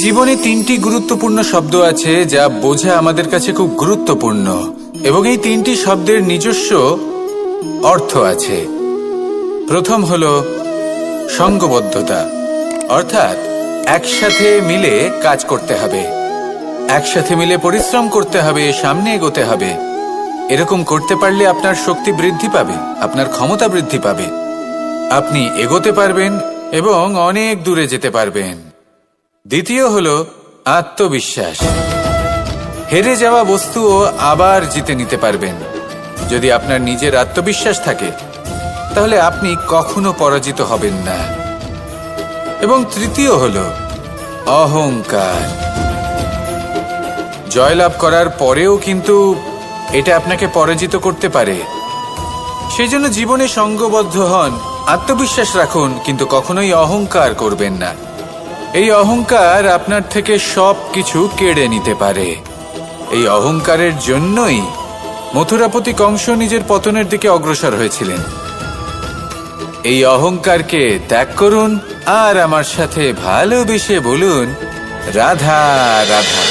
জীবনে তিনটি গুরুত্বপূর্ণ শব্দ আছে যা বোঝা আমাদের কাছে খুব গুরুত্বপূর্ণ, এবং এই তিনটি শব্দের নিজস্ব অর্থ আছে। প্রথম হলো সঙ্গবদ্ধতা, অর্থাৎ একসাথে মিলে কাজ করতে হবে, একসাথে মিলে পরিশ্রম করতে হবে, সামনে এগোতে হবে। এরকম করতে পারলে আপনার শক্তি বৃদ্ধি পাবে, আপনার ক্ষমতা বৃদ্ধি পাবে, আপনি এগোতে পারবেন এবং অনেক দূরে যেতে পারবেন। দ্বিতীয় হলো আত্মবিশ্বাস। হেরে যাওয়া বস্তুও আবার জিতে নিতে পারবেন। যদি আপনার নিজের আত্মবিশ্বাস থাকে তাহলে আপনি কখনো পরাজিত হবেন না। এবং তৃতীয় হলো অহংকার। জয়লাভ করার পরেও কিন্তু এটা আপনাকে পরাজিত করতে পারে। সেই জন্য জীবনে সঙ্গবদ্ধ হন, আত্মবিশ্বাস রাখুন, কিন্তু কখনোই অহংকার করবেন না। এই অহংকার আপনার থেকে সব কিছু কেড়ে নিতে পারে। এই অহংকারের জন্যই মথুরাপতি কংস নিজের পতনের দিকে অগ্রসর হয়েছিলেন। এই অহংকারকে ত্যাগ করুন আর আমার সাথে ভালোবেসে বলুন, রাধা রাধা।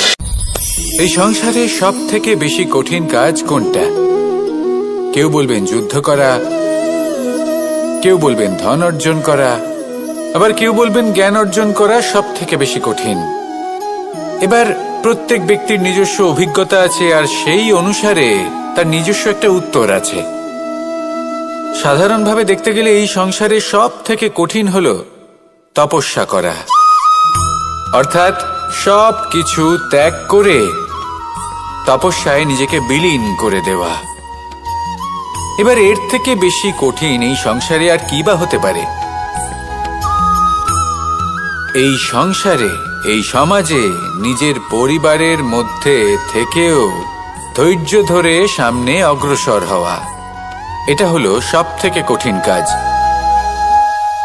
এই সংসারে সব থেকে বেশি কঠিন কাজ কোনটা? কেউ বলবেন যুদ্ধ করা, কেউ বলবেন ধন অর্জন করা, আবার কেউ বলবেন জ্ঞান অর্জন করা সব থেকে বেশি কঠিন। এবার প্রত্যেক ব্যক্তির নিজস্ব অভিজ্ঞতা আছে আর সেই অনুসারে তার নিজস্ব একটা উত্তর আছে। সাধারণভাবে দেখতে গেলে এই সংসারে সব থেকে কঠিন হলো তপস্যা করা, অর্থাৎ সব কিছু ত্যাগ করে তপস্যায় নিজেকে বিলীন করে দেওয়া। এবার এর থেকে বেশি কঠিন এই সংসারে আর কি বা হতে পারে? এই সংসারে, এই সমাজে, নিজের পরিবারের মধ্যে থেকেও ধৈর্য ধরে সামনে অগ্রসর হওয়া, এটা হলো সব থেকে কঠিন কাজ।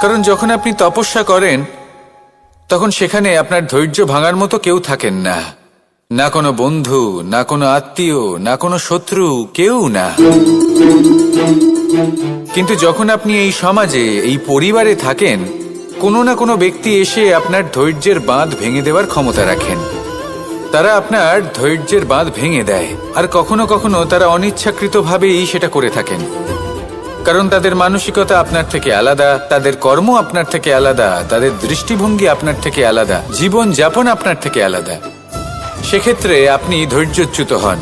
কারণ যখন আপনি তপস্যা করেন তখন সেখানে আপনার ধৈর্য ভাঙার মতো কেউ থাকেন না, না কোনো বন্ধু, না কোনো আত্মীয়, না কোনো শত্রু, কেউ না। কিন্তু যখন আপনি এই সমাজে, এই পরিবারে থাকেন, কোনো না কোনো ব্যক্তি এসে আপনার ধৈর্যের বাঁধ ভেঙে দেওয়ার ক্ষমতা রাখেন। তারা আপনার ধৈর্যের বাঁধ ভেঙে দেয়, আর কখনো কখনো তারা অনিচ্ছাকৃতভাবেই সেটা করে থাকেন। কারণ তাদের মানসিকতা আপনার থেকে আলাদা, তাদের কর্ম আপনার থেকে আলাদা, তাদের দৃষ্টিভঙ্গি আপনার থেকে আলাদা, জীবন যাপন আপনার থেকে আলাদা। সেক্ষেত্রে আপনি ধৈর্যচ্যুত হন,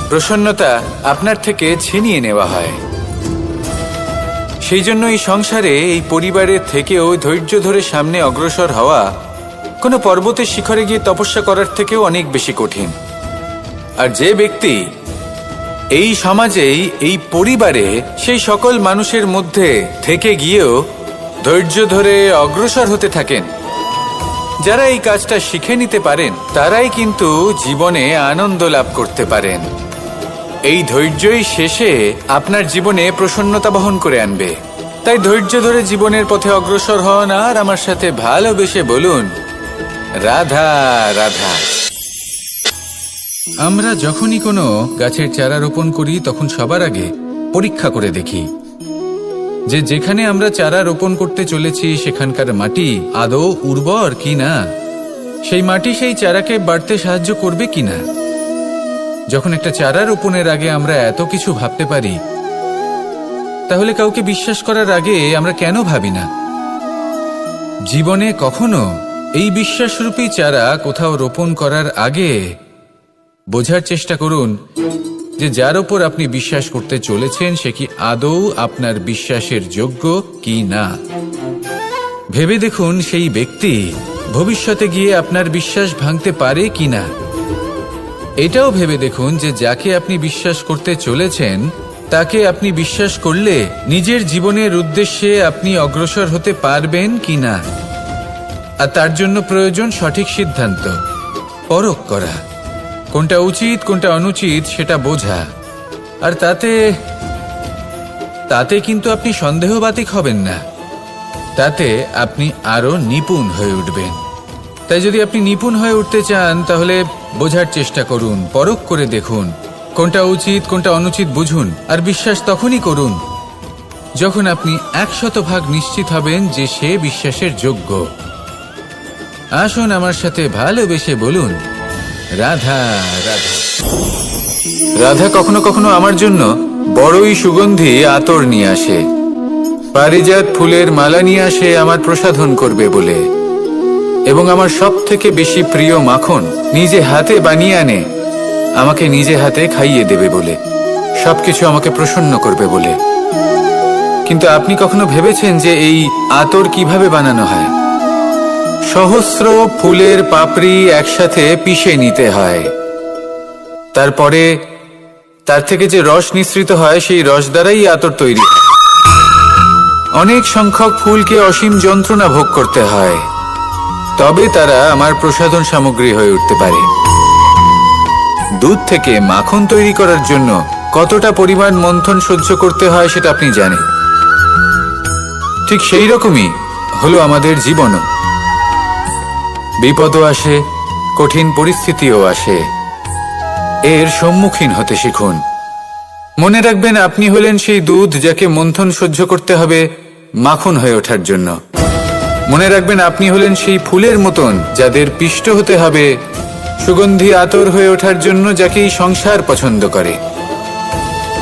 প্রসন্নতা আপনার থেকে ছিনিয়ে নেওয়া হয়। সেই জন্য এই সংসারে, এই পরিবারের থেকেও ধৈর্য ধরে সামনে অগ্রসর হওয়া কোনো পর্বতের শিখরে গিয়ে তপস্যা করার থেকেও অনেক বেশি কঠিন। আর যে ব্যক্তি এই সমাজেই, এই পরিবারে, সেই সকল মানুষের মধ্যে থেকে গিয়েও ধৈর্য ধরে অগ্রসর হতে থাকেন, যারা এই কাজটা শিখে নিতে পারেন, তারাই কিন্তু জীবনে আনন্দ লাভ করতে পারেন। এই ধৈর্যই শেষে আপনার জীবনে প্রসন্নতা বহন করে আনবে। তাই ধৈর্য ধরে জীবনের পথে অগ্রসর হন আর আমার সাথে ভালোবেসে বলুন, রাধা রাধা। আমরা যখনই কোনো গাছের চারা রোপণ করি তখন সবার আগে পরীক্ষা করে দেখি যে যেখানে আমরা চারা রোপণ করতে চলেছি সেখানকার মাটি আদৌ উর্বর কিনা, সেই মাটি সেই চারাকে বাড়তে সাহায্য করবে কিনা। যখন একটা চারা রোপণের আগে আমরা এত কিছু ভাবতে পারি, তাহলে কাউকে বিশ্বাস করার আগে আমরা কেন ভাবি না? জীবনে কখনো এই বিশ্বাসরূপী চারা কোথাও রোপণ করার আগে বোঝার চেষ্টা করুন যে যার উপর আপনি বিশ্বাস করতে চলেছেন সে কি আদৌ আপনার বিশ্বাসের যোগ্য কি না। ভেবে দেখুন সেই ব্যক্তি ভবিষ্যতে গিয়ে আপনার বিশ্বাস ভাঙতে পারে কিনা। এটাও ভেবে দেখুন যে যাকে আপনি বিশ্বাস করতে চলেছেন তাকে আপনি বিশ্বাস করলে নিজের জীবনের উদ্দেশ্যে আপনি অগ্রসর হতে পারবেন কিনা। আর তার জন্য প্রয়োজন সঠিক সিদ্ধান্ত, পরখ করা, কোনটা উচিত কোনটা অনুচিত সেটা বোঝা। আর তাতে কিন্তু আপনি সন্দেহবাতিক হবেন না, তাতে আপনি আরো নিপুণ হয়ে উঠবেন। তাই যদি আপনি নিপুণ হয়ে উঠতে চান তাহলে বোঝার চেষ্টা করুন, পরখ করে দেখুন, কোনটা উচিত কোনটা অনুচিত বুঝুন। আর বিশ্বাস তখনই করুন যখন আপনি 100% নিশ্চিত হবেন যে সে বিশ্বাসের যোগ্য। আসুন আমার সাথে ভালোবেসে বলুন, রাধা রাধা। রাধা কখনো কখনো আমার জন্য বড়ই সুগন্ধি আতর নিয়ে আসে, পারিজাত ফুলের মালা নিয়ে আসে আমার প্রসাধন করবে বলে, এবং আমার সব থেকে বেশি প্রিয় মাখন নিজে হাতে বানিয়ে আনে আমাকে নিজে হাতে খাইয়ে দেবে বলে, সবকিছু আমাকে প্রসন্ন করবে বলে। কিন্তু আপনি কখনো ভেবেছেন যে এই আতর কিভাবে বানানো হয়? সহস্র ফুলের পাপড়ি একসাথে পিষে নিতে হয়, তারপরে তার থেকে যে রস নিঃসৃত হয় সেই রস দ্বারাই আতর তৈরি হয়। অনেক সংখ্যক ফুলকে অসীম যন্ত্রণা ভোগ করতে হয়, তবে তারা আমার প্রসাধন সামগ্রী হয়ে উঠতে পারে। দুধ থেকে মাখন তৈরি করার জন্য কতটা পরিমাণ মন্থন সহ্য করতে হয় সেটা আপনি জানেন। ঠিক সেই রকমই হলো আমাদের জীবনও। বিপদও আসে, কঠিন পরিস্থিতিও আসে, এর সম্মুখীন হতে শিখুন। মনে রাখবেন, আপনি হলেন সেই দুধ যাকে মন্থন সহ্য করতে হবে মাখন হয়ে ওঠার জন্য। মনে রাখবেন, আপনি হলেন সেই ফুলের মতন যাদের পিষ্ট হতে হবে সুগন্ধি আতর হয়ে ওঠার জন্য, যাকেই সংসার পছন্দ করে।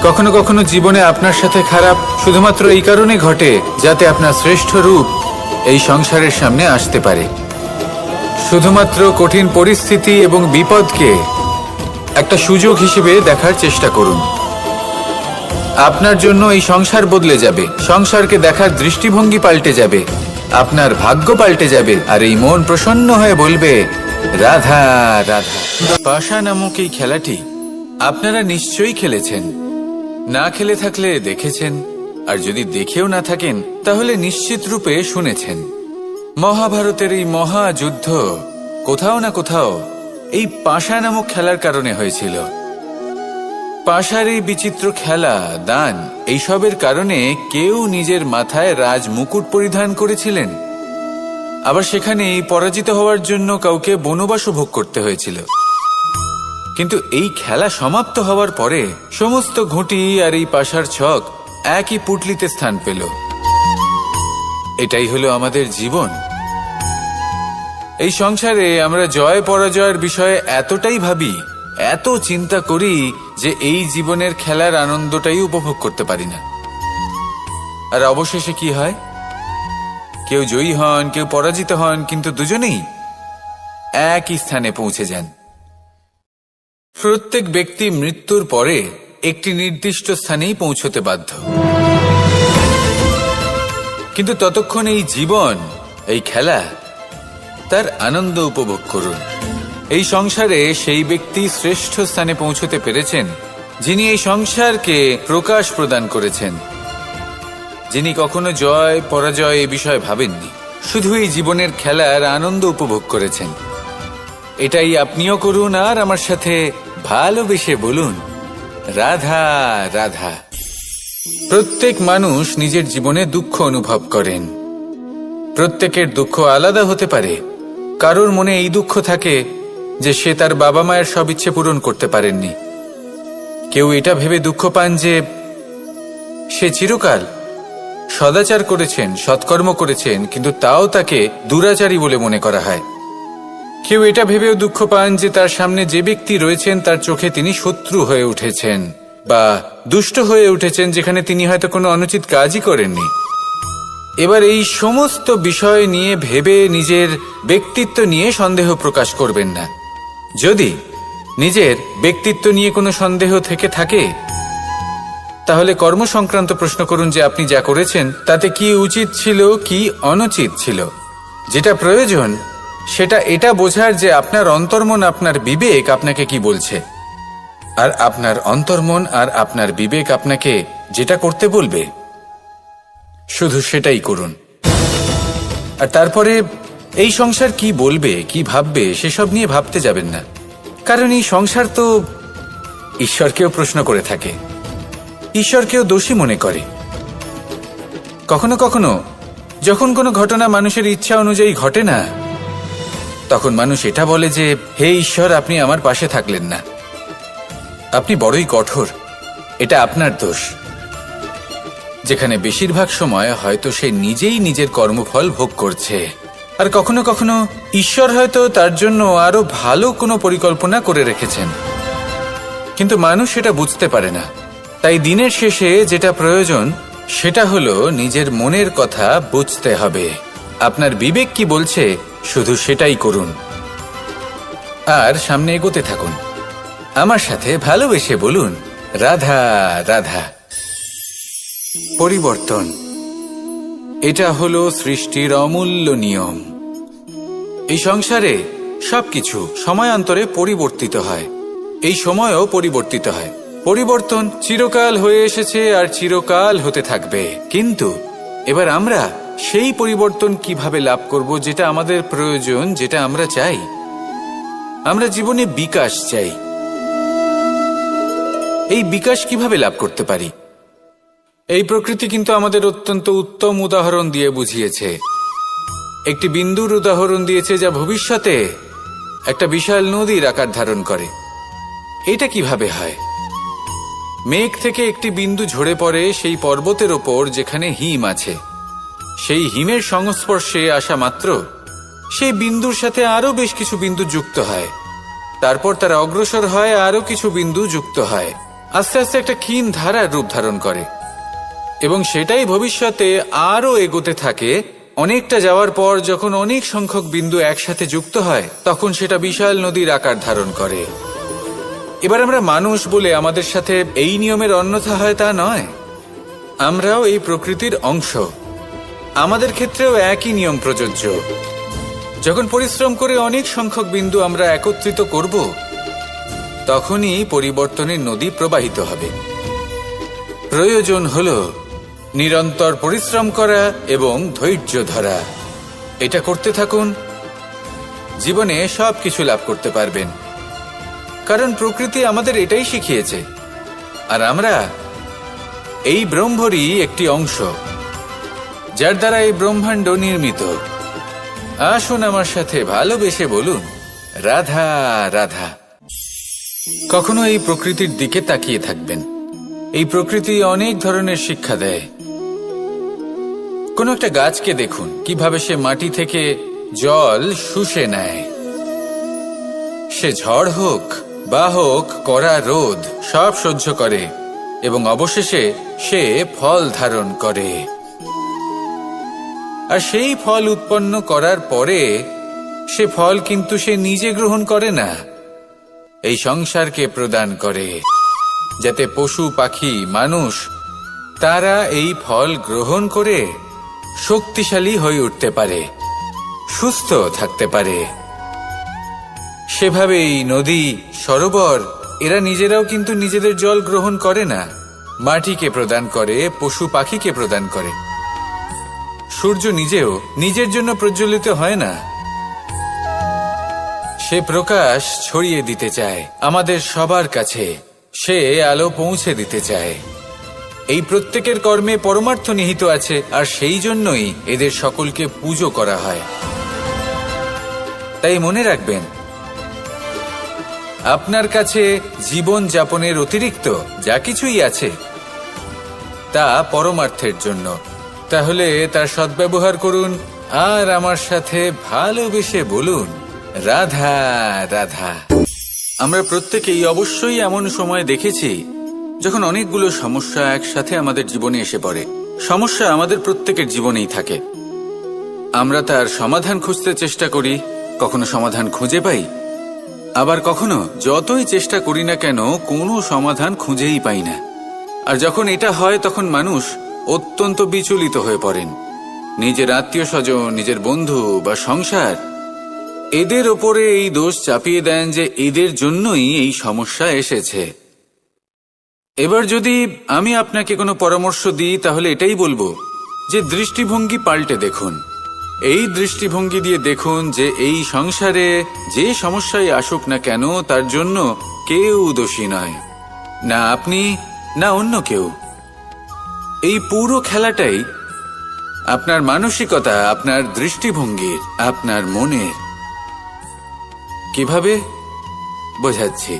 কখনো কখনো জীবনে আপনার সাথে খারাপ শুধুমাত্র এই কারণে ঘটে যাতে আপনার শ্রেষ্ঠ রূপ এই সংসারের সামনে আসতে পারে। শুধুমাত্র কঠিন পরিস্থিতি এবং বিপদকে একটা সুযোগ হিসেবে দেখার চেষ্টা করুন। আপনার জন্য এই সংসার বদলে যাবে, সংসারকে দেখার দৃষ্টিভঙ্গি পাল্টে যাবে, আপনার ভাগ্য পাল্টে যাবে, আর এই মন প্রসন্ন হয়ে বলবে, রাধা রাধা। পাশা নামক এই খেলাটি আপনারা নিশ্চয়ই খেলেছেন, না খেলে থাকলে দেখেছেন, আর যদি দেখেও না থাকেন তাহলে নিশ্চিত রূপে শুনেছেন। মহাভারতের এই মহাযুদ্ধ কোথাও না কোথাও এই পাশা নামক খেলার কারণে হয়েছিল। পাশার এই বিচিত্র খেলা, দান, এইসবের কারণে কেউ নিজের মাথায় রাজ মুকুট পরিধান করেছিলেন, আবার সেখানে পরাজিত হওয়ার জন্য কাউকে বনবাস ভোগ করতে হয়েছিল। কিন্তু এই খেলা সমাপ্ত হওয়ার পরে সমস্ত ঘুঁটি আর এই পাশার ছক একই পুটলিতে স্থান পেল। এটাই হলো আমাদের জীবন। এই সংসারে আমরা জয় পরাজয়ের বিষয়ে এতটাই ভাবি, এত চিন্তা করি যে এই জীবনের খেলার আনন্দটাই উপভোগ করতে পারি না। আর অবশেষে কি হয়? কেউ জয়ী হন, কেউ পরাজিত হন, কিন্তু দুজনেই একই স্থানে পৌঁছে যান। প্রত্যেক ব্যক্তি মৃত্যুর পরে একটি নির্দিষ্ট স্থানেই পৌঁছতে বাধ্য, কিন্তু ততক্ষণ এই জীবন, এই খেলা, তার আনন্দ উপভোগ করুন। এই সংসারে সেই ব্যক্তি শ্রেষ্ঠ স্থানে পৌঁছতে পেরেছেন যিনি এই সংসারকে প্রকাশ প্রদান করেছেন, যিনি কখনো জয় পরাজয় এ বিষয়ে ভাবেননি, শুধু এই জীবনের খেলার আনন্দ উপভোগ করেছেন। এটাই আপনিও করুন, আর আমার সাথে ভালোবেসে বলুন, রাধা রাধা। প্রত্যেক মানুষ নিজের জীবনে দুঃখ অনুভব করেন। প্রত্যেকের দুঃখ আলাদা হতে পারে। কারোর মনে এই দুঃখ থাকে যে সে তার বাবা মায়ের সব ইচ্ছে পূরণ করতে পারেননি। কেউ এটা ভেবে দুঃখ পান যে সে চিরকাল সদাচার করেছেন, সৎকর্ম করেছেন, কিন্তু তাও তাকে দুরাচারী বলে মনে করা হয়। কেউ এটা ভেবেও দুঃখ পান যে তার সামনে যে ব্যক্তি রয়েছেন তার চোখে তিনি শত্রু হয়ে উঠেছেন বা দুষ্ট হয়ে উঠেছেন, যেখানে তিনি হয়তো কোনো অনুচিত কাজই করেননি। এবার এই সমস্ত বিষয় নিয়ে ভেবে নিজের ব্যক্তিত্ব নিয়ে সন্দেহ প্রকাশ করবেন না। যদি নিজের ব্যক্তিত্ব নিয়ে কোনো সন্দেহ থেকে থাকে তাহলে কর্ম সংক্রান্ত প্রশ্ন করুন যে আপনি যা করেছেন তাতে কি উচিত ছিল, কি অনুচিত ছিল। যেটা প্রয়োজন সেটা এটা বোঝার যে আপনার অন্তর্মন, আপনার বিবেক আপনাকে কি বলছে, আর আপনার অন্তর্মন আর আপনার বিবেক আপনাকে যেটা করতে বলবে শুধু সেটাই করুন। আর তারপরে এই সংসার কি বলবে, কি ভাববে সেসব নিয়ে ভাবতে যাবেন না, কারণ এই সংসার তো ঈশ্বরকেও প্রশ্ন করে থাকে, ঈশ্বরকেও দোষী মনে করে। কখনো কখনো যখন কোনো ঘটনা মানুষের ইচ্ছা অনুযায়ী ঘটে না, তখন মানুষ এটা বলে যে হে ঈশ্বর, আপনি আমার পাশে থাকলেন না, আপনি বড়ই কঠোর, এটা আপনার দোষ। যেখানে বেশিরভাগ সময় হয়তো সে নিজেই নিজের কর্মফল ভোগ করছে, আর কখনো কখনো ঈশ্বর হয়তো তার জন্য আরো ভালো কোনো পরিকল্পনা করে রেখেছেন, কিন্তু মানুষ সেটা বুঝতে পারে না। তাই দিনের শেষে যেটা প্রয়োজন সেটা হলো নিজের মনের কথা বুঝতে হবে। আপনার বিবেক কি বলছে শুধু সেটাই করুন আর সামনে এগোতে থাকুন। আমার সাথে ভালোবেসে বলুন, রাধা রাধা। পরিবর্তন, এটা হলো সৃষ্টির অমূল্য নিয়ম। এই সংসারে সবকিছু সময়ান্তরে পরিবর্তিত হয়, এই সময়ও পরিবর্তিত হয়। পরিবর্তন চিরকাল হয়ে এসেছে আর চিরকাল হতে থাকবে, কিন্তু এবার আমরা সেই পরিবর্তন কিভাবে লাভ করব যেটা আমাদের প্রয়োজন, যেটা আমরা চাই। আমরা জীবনে বিকাশ চাই। এই বিকাশ কিভাবে লাভ করতে পারি? এই প্রকৃতি কিন্তু আমাদের অত্যন্ত উত্তম উদাহরণ দিয়ে বুঝিয়েছে। একটি বিন্দুর উদাহরণ দিয়েছে যা ভবিষ্যতে একটা বিশাল নদীর আকার ধারণ করে। এটা কিভাবে হয়? মেঘ থেকে একটি বিন্দু ঝরে পড়ে সেই পর্বতের ওপর যেখানে হিম আছে। সেই হিমের সংস্পর্শে আসা মাত্র সেই বিন্দুর সাথে আরো বেশ কিছু বিন্দু যুক্ত হয়। তারপর তারা অগ্রসর হয়, আরো কিছু বিন্দু যুক্ত হয়, আস্তে আস্তে একটা ক্ষীণ ধারার রূপ ধারণ করে এবং সেটাই ভবিষ্যতে আরো এগোতে থাকে। অনেকটা যাওয়ার পর যখন অনেক সংখ্যক বিন্দু একসাথে যুক্ত হয় তখন সেটা বিশাল নদীর আকার ধারণ করে। এবার আমরা মানুষ বলে আমাদের সাথে এই নিয়মের অন্যথা হয় তা নয়। আমরাও এই প্রকৃতির অংশ, আমাদের ক্ষেত্রেও একই নিয়ম প্রযোজ্য। যখন পরিশ্রম করে অনেক সংখ্যক বিন্দু আমরা একত্রিত করব তখনই পরিবর্তনের নদী প্রবাহিত হবে। প্রয়োজন হলো নিরন্তর পরিশ্রম করা এবং ধৈর্য ধরা। এটা করতে থাকুন, জীবনে সবকিছু লাভ করতে পারবেন, কারণ প্রকৃতি আমাদের এটাই শিখিয়েছে। আর আমরা এই ব্রহ্মরই একটি অংশ, যার দ্বারা এই ব্রহ্মাণ্ড নির্মিত। আসুন আমার সাথে ভালোবেসে বলুন, রাধা রাধা। কখনো এই প্রকৃতির দিকে তাকিয়ে থাকবেন। এই প্রকৃতি অনেক ধরনের শিক্ষা দেয়। কোনো একটা গাছকে দেখুন কিভাবে সে মাটি থেকে জল শুষে নেয়। সে ঝড় হোক বা হোক কড়া রোদ সব সহ্য করে এবং অবশেষে সে ফল ধারণ করে। আর সেই ফল উৎপন্ন করার পরে সে ফল কিন্তু সে নিজে গ্রহণ করে না, এই সংসারকে প্রদান করে, যাতে পশু পাখি মানুষ তারা এই ফল গ্রহণ করে শক্তিশালী হয়ে উঠতে পারে, সুস্থ থাকতে পারে। সেভাবেই নদী, সরোবর এরা নিজেরাও কিন্তু নিজেদের জল গ্রহণ করে না, মাটিকে প্রদান করে, পশু পাখিকে প্রদান করে। সূর্য নিজেও নিজের জন্য প্রজ্বলিত হয় না, সে প্রকাশ ছড়িয়ে দিতে চায় আমাদের সবার কাছে, সে আলো পৌঁছে দিতে চায়। এই প্রত্যেকের কর্মে পরমার্থ নিহিত আছে, আর সেই জন্যই এদের সকলকে পুজো করা হয়। তাই মনে রাখবেন, আপনার কাছে জীবন যাপনের অতিরিক্ত যা কিছুই আছে তা পরমার্থের জন্য। তাহলে তার সদ্ব্যবহার করুন আর আমার সাথে ভালোবেসে বলুন, রাধা রাধা। আমরা প্রত্যেকেই অবশ্যই এমন সময় দেখেছি যখন অনেকগুলো সমস্যা একসাথে আমাদের জীবনে এসে পড়ে। সমস্যা আমাদের প্রত্যেকের জীবনেই থাকে। আমরা তার সমাধান খুঁজতে চেষ্টা করি, কখনো সমাধান খুঁজে পাই, আবার কখনো যতই চেষ্টা করি না কেন কোনো সমাধান খুঁজেই পাই না। আর যখন এটা হয় তখন মানুষ অত্যন্ত বিচলিত হয়ে পড়েন। নিজের আত্মীয় স্বজন, নিজের বন্ধু বা সংসার এদের ওপরে এই দোষ চাপিয়ে দেন যে এদের জন্যই এই সমস্যা এসেছে। এবার যদি আমি আপনাকে কোনো পরামর্শ দিই তাহলে এটাই বলবো যে দৃষ্টিভঙ্গি পাল্টে দেখুন। এই দৃষ্টিভঙ্গি দিয়ে দেখুন যে এই সংসারে যে সমস্যায় আসুক না কেন তার জন্য কেউ দোষী নয়, না আপনি না অন্য কেউ। এই পুরো খেলাটাই আপনার মানসিকতা, আপনার দৃষ্টিভঙ্গির, আপনার মনের। কিভাবে বোঝাচ্ছি?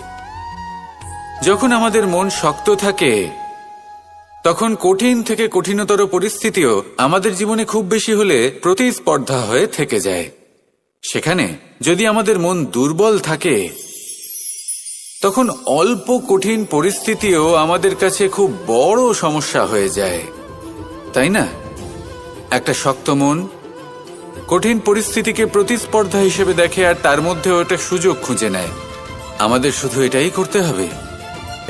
যখন আমাদের মন শক্ত থাকে তখন কঠিন থেকে কঠিনতর পরিস্থিতিও আমাদের জীবনে খুব বেশি হলে প্রতিস্পর্ধা হয়ে থেকে যায়। সেখানে যদি আমাদের মন দুর্বল থাকে, তখন অল্প কঠিন পরিস্থিতিও আমাদের কাছে খুব বড় সমস্যা হয়ে যায়, তাই না? একটা শক্ত মন কঠিন পরিস্থিতিকে প্রতিস্পর্ধা হিসেবে দেখে আর তার মধ্যেও একটা সুযোগ খুঁজে নেয়। আমাদের শুধু এটাই করতে হবে।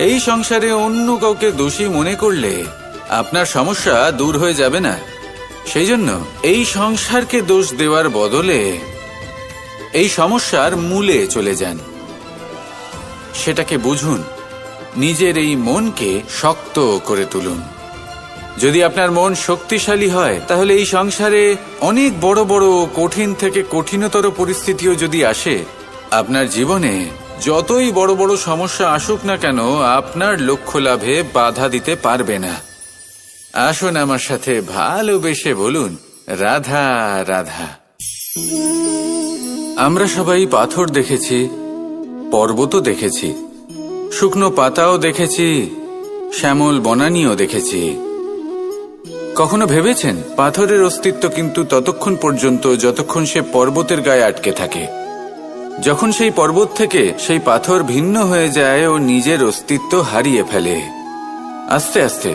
এই সংসারে অন্য কাউকে দোষী মনে করলে আপনার সমস্যা দূর হয়ে যাবে না। সেই জন্য এই সংসারকে দোষ দেওয়ার বদলে এই সমস্যার মূলে চলে যান, সেটাকে বুঝুন, নিজের এই মনকে শক্ত করে তুলুন। যদি আপনার মন শক্তিশালী হয়, তাহলে এই সংসারে অনেক বড় বড় কঠিন থেকে কঠিনতর পরিস্থিতিও যদি আসে, আপনার জীবনে যতই বড় বড় সমস্যা আসুক না কেন, আপনার লক্ষ্য লাভে বাধা দিতে পারবে না। আসুন আমার সাথে ভালোবেসে বলুন, রাধা রাধা। আমরা সবাই পাথর দেখেছি, পর্বতও দেখেছি, শুকনো পাতাও দেখেছি, শ্যামল বনানীও দেখেছি। কখনো ভেবেছেন পাথরের অস্তিত্ব কিন্তু ততক্ষণ পর্যন্ত যতক্ষণ সে পর্বতের গায়ে আটকে থাকে। যখন সেই পর্বত থেকে সেই পাথর ভিন্ন হয়ে যায় ও নিজের অস্তিত্ব হারিয়ে ফেলে। আস্তে আস্তে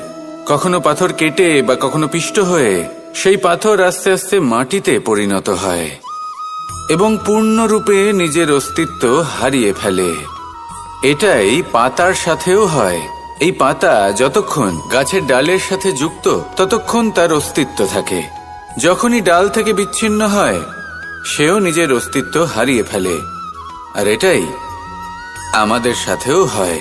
কখনো পাথর কেটে বা কখনো পিষ্ট হয়ে সেই পাথর আস্তে আস্তে মাটিতে পরিণত হয় এবং পূর্ণরূপে নিজের অস্তিত্ব হারিয়ে ফেলে। এটাই পাতার সাথেও হয়। এই পাতা যতক্ষণ গাছের ডালের সাথে যুক্ত ততক্ষণ তার অস্তিত্ব থাকে। যখনই ডাল থেকে বিচ্ছিন্ন হয়, সেও নিজের অস্তিত্ব হারিয়ে ফেলে। আর এটাই আমাদের সাথেও হয়।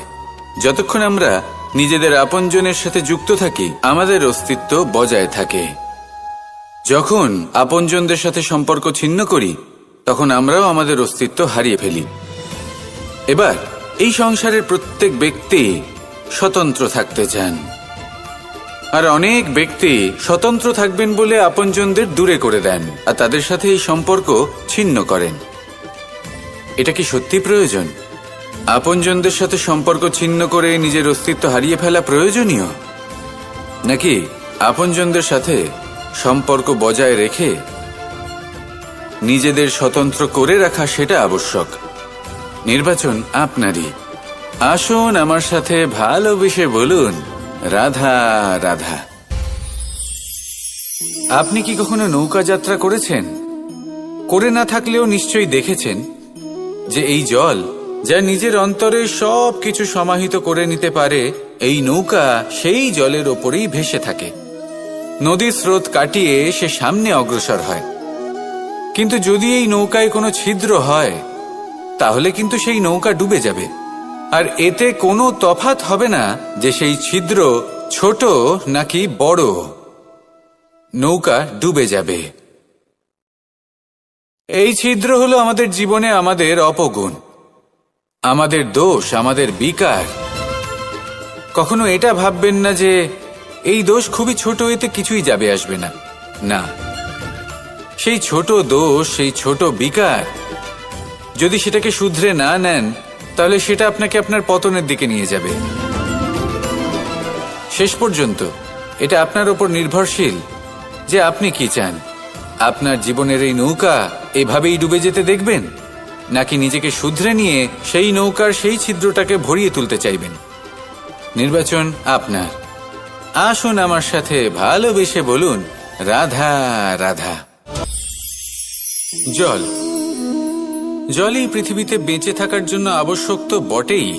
যতক্ষণ আমরা নিজেদের আপনজনের সাথে যুক্ত থাকি, আমাদের অস্তিত্ব বজায় থাকে। যখন আপনজনদের সাথে সম্পর্ক ছিন্ন করি, তখন আমরাও আমাদের অস্তিত্ব হারিয়ে ফেলি। এবার এই সংসারের প্রত্যেক ব্যক্তি স্বতন্ত্র থাকতে চান, আর অনেক ব্যক্তি স্বতন্ত্র থাকবেন বলে আপনজনদের দূরে করে দেন আর তাদের সাথে এই সম্পর্ক ছিন্ন করেন। এটা কি সত্যি প্রয়োজন? আপনজনদের সাথে সম্পর্ক ছিন্ন করে নিজের অস্তিত্ব হারিয়ে ফেলা প্রয়োজনীয়, নাকি আপনজনদের সাথে সম্পর্ক বজায় রেখে নিজেদের স্বতন্ত্র করে রাখা সেটা আবশ্যক? নির্বাচন আপনারই। আসুন আমার সাথে ভালোবেসে বলুন, রাধা রাধা। আপনি কি কখনো নৌকা যাত্রা করেছেন? করে না থাকলেও নিশ্চয়ই দেখেছেন যে এই জল যা নিজের অন্তরে সব কিছু সমাহিত করে নিতে পারে, এই নৌকা সেই জলের ওপরেই ভেসে থাকে। নদীর স্রোত কাটিয়ে সে সামনে অগ্রসর হয়। কিন্তু যদি এই নৌকায় কোনো ছিদ্র হয়, তাহলে কিন্তু সেই নৌকা ডুবে যাবে। আর এতে কোনো তফাৎ হবে না যে সেই ছিদ্র ছোট নাকি বড়, নৌকা ডুবে যাবে। এই ছিদ্র হলো আমাদের জীবনে আমাদের অপগুণ, আমাদের দোষ, আমাদের বিকার। কখনো এটা ভাববেন না যে এই দোষ খুবই ছোট, এতে কিছুই যাবে আসবে না। না, সেই ছোট দোষ, সেই ছোট বিকার যদি সেটাকে শুধরে না নেন, তাহলে সেটা আপনাকে আপনার পতনের দিকে নিয়ে যাবে। শেষ পর্যন্ত এটা আপনার উপর নির্ভরশীল যে আপনি কি চান। আপনার জীবনের এই নৌকা এভাবেই ডুবে যেতে দেখবেন, নাকি নিজেকে শুধরে নিয়ে সেই নৌকার সেই ছিদ্রটাকে ভরিয়ে তুলতে চাইবেন? নির্বাচন আপনার। আসুন আমার সাথে ভালোবেসে বলুন, রাধা রাধা। জল, জলই পৃথিবীতে বেঁচে থাকার জন্য আবশ্যক তো বটেই,